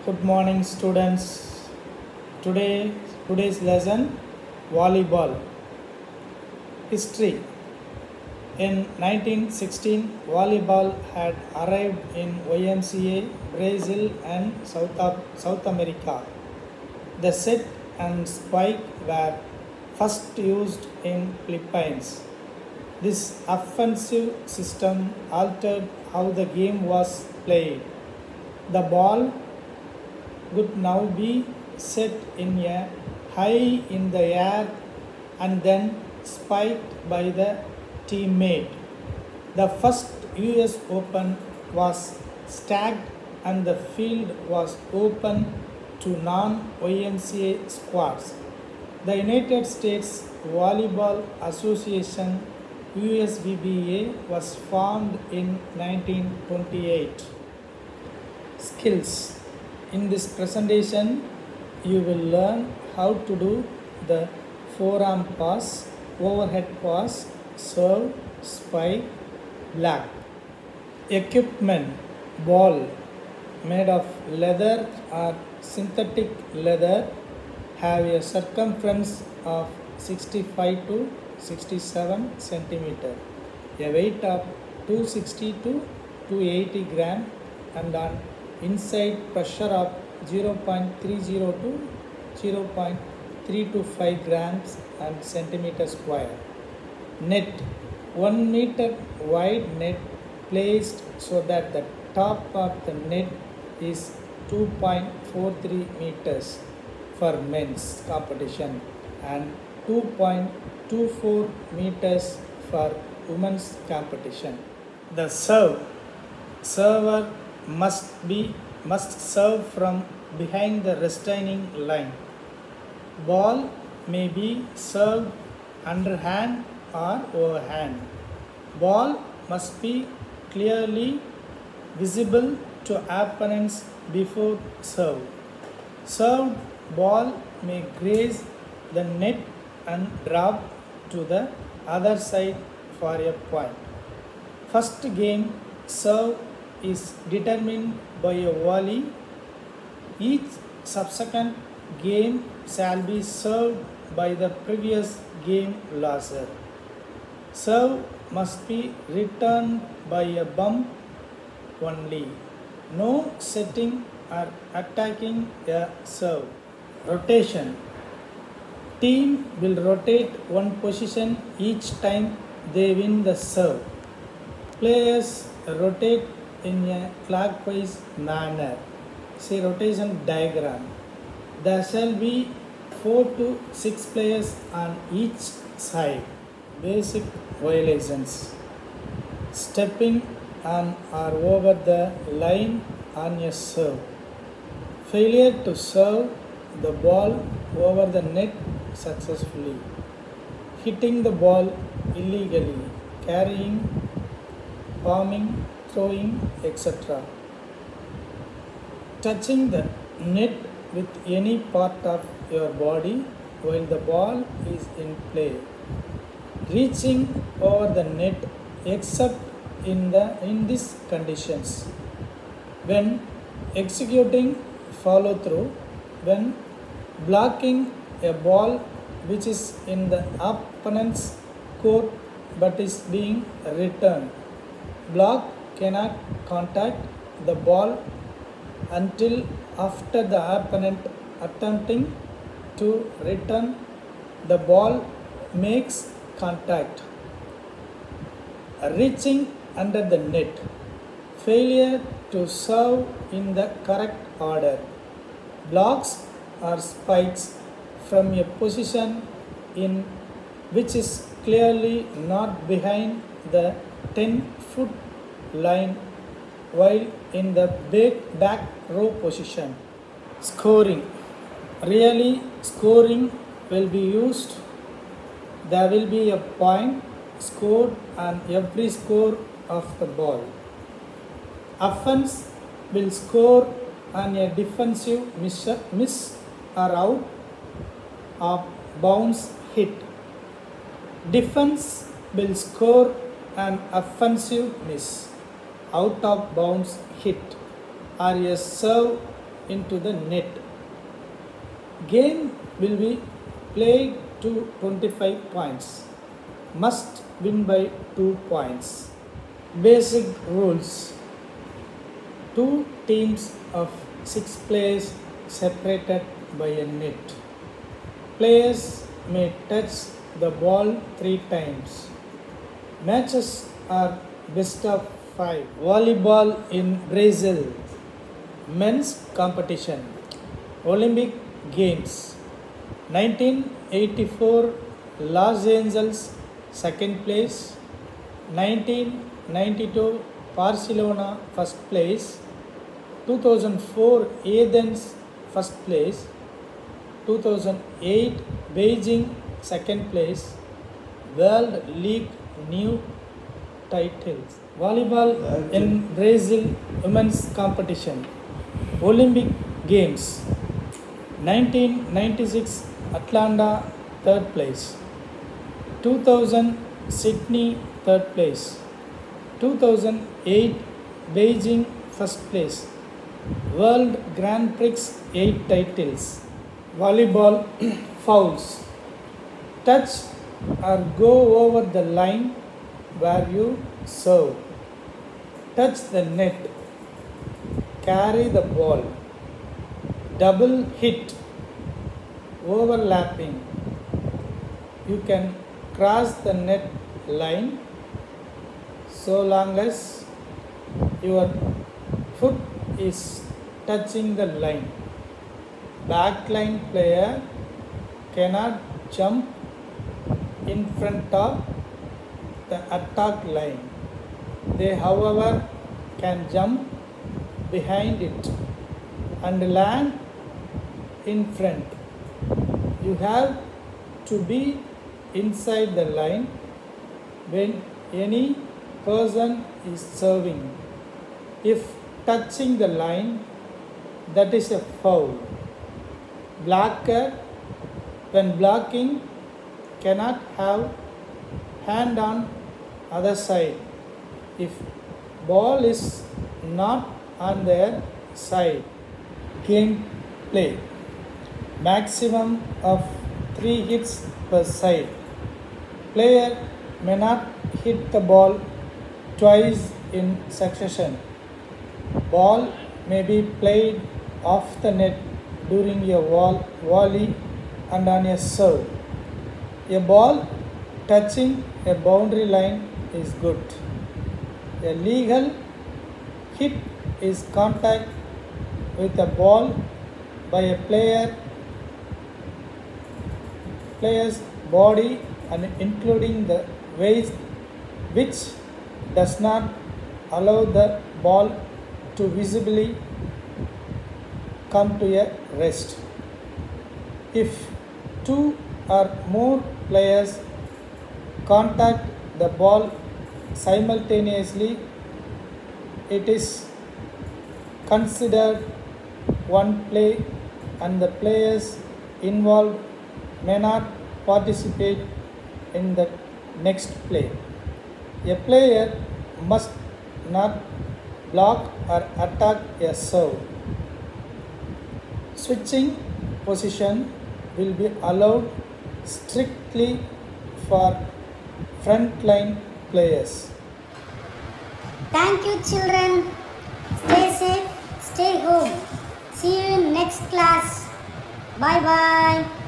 Good morning, students. Today's lesson, volleyball. History. In 1916, volleyball had arrived in YMCA, Brazil and South America. The set and spike were first used in Philippines. This offensive system altered how the game was played. The ball would now be set in a high in the air and then spiked by the teammate. The first US Open was stacked and the field was open to non-YMCA squads. The United States Volleyball Association USVBA was formed in 1928. Skills. In this presentation, you will learn how to do the forearm pass, overhead pass, serve, spike, block. Equipment: ball made of leather or synthetic leather, have a circumference of 65 to 67 centimeter, a weight of 260 to 280 gram, and an inside pressure of 0.30 to 0.325 grams and centimeter square. Net: 1 meter wide net placed so that the top of the net is 2.43 meters for men's competition and 2.24 meters for women's competition. The server must serve from behind the retaining line. Ball may be served underhand or overhand. Ball must be clearly visible to opponents before serve. Served ball may graze the net and drop to the other side for a point. First game serve is determined by a volley. Each subsequent game shall be served by the previous game loser. Serve must be returned by a bump only. No setting or attacking a serve. Rotation. Team will rotate one position each time they win the serve. Players rotate in a clockwise manner. See rotation diagram. There shall be 4 to 6 players on each side. Basic violations: stepping on or over the line on a serve, failure to serve the ball over the net successfully, hitting the ball illegally, carrying, palming, throwing, etc. Touching the net with any part of your body while the ball is in play. Reaching over the net except in these conditions: when executing follow through, when blocking a ball which is in the opponent's court but is being returned. Block cannot contact the ball until after the opponent attempting to return the ball makes contact. Reaching under the net, failure to serve in the correct order, blocks or spikes from a position in which is clearly not behind the 10-foot line while in the back row position. Scoring. Really, scoring will be used. There will be a point scored on every score of the ball. Offense will score on a defensive miss or out of bounds hit. Defense will score an offensive miss, out of bounds hit, or a serve into the net. Game will be played to 25 points. Must win by 2 points. Basic rules. 2 teams of 6 players separated by a net. Players may touch the ball 3 times. Matches are best of 5. Volleyball in Brazil. Men's competition. Olympic Games. 1984 Los Angeles second place. 1992 Barcelona first place. 2004 Athens first place. 2008 Beijing second place. World League new titles. Volleyball in Brazil women's competition. Olympic Games. 1996 Atlanta third place. 2000 Sydney third place. 2008 Beijing first place. World Grand Prix 8 titles. Volleyball fouls. Touch or go over the line where you serve. Touch the net. Carry the ball. Double hit. Overlapping. You can cross the net line so long as your foot is touching the line. Backline player cannot jump in front of the attack line. They, however, can jump behind it and land in front. You have to be inside the line when any person is serving. If touching the line, that is a foul. Blocker, when blocking, cannot have hand on other side if ball is not on their side. Game play. Maximum of 3 hits per side. Player may not hit the ball twice in succession. Ball may be played off the net during a volley and on a serve. A ball touching a boundary line is good. A legal hit is contact with a ball by a player's body and including the waist, which does not allow the ball to visibly come to a rest. If 2 or more players contact the ball simultaneously, it is considered one play and the players involved may not participate in the next play. A player must not block or attack a serve. Switching position will be allowed strictly for frontline players. Thank you, children. Stay safe, stay home. See you in next class. Bye bye.